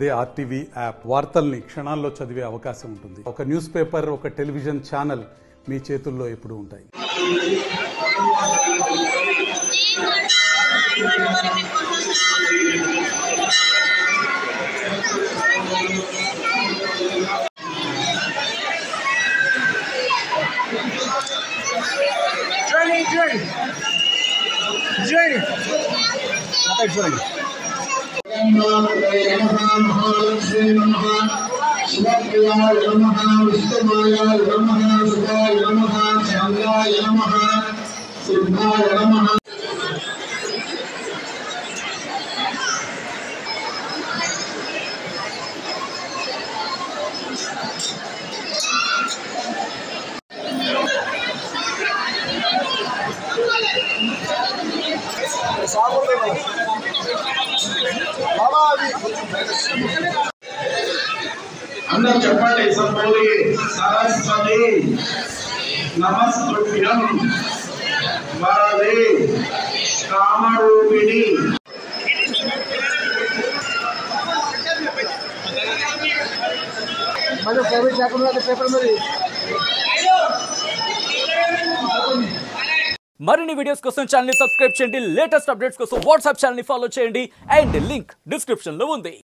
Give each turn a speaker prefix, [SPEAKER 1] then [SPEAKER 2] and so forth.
[SPEAKER 1] అదే RTV app వార్తల్ని క్షణాల్లో చదివే అవకాశం ఉంటుంది. ఒక న్యూస్ పేపర్, ఒక టెలివిజన్ ఛానల్ మీ చేతుల్లో ఎప్పుడూ ఉంటాయి.
[SPEAKER 2] महालक्ष्मी नमः शिवप्रियाय नमः विष्णुमायाय नमः शिवाय नमः श्यामलाय नमः सिद्धाय नमः अंदर चप्पल सब बोलिए सरस्वती नमस्तुभ्यं वरदे कामरूपिणी
[SPEAKER 3] మరిన్ని వీడియోస్ కోసం ఛానల్ ని సబ్స్క్రైబ్ చేయండి. లేటెస్ట్ అప్డేట్స్ కోసం వాట్సాప్ ఛానల్ ని ఫాలో చేయండి. అండ్ లింక్ డిస్క్రిప్షన్ లో ఉంది.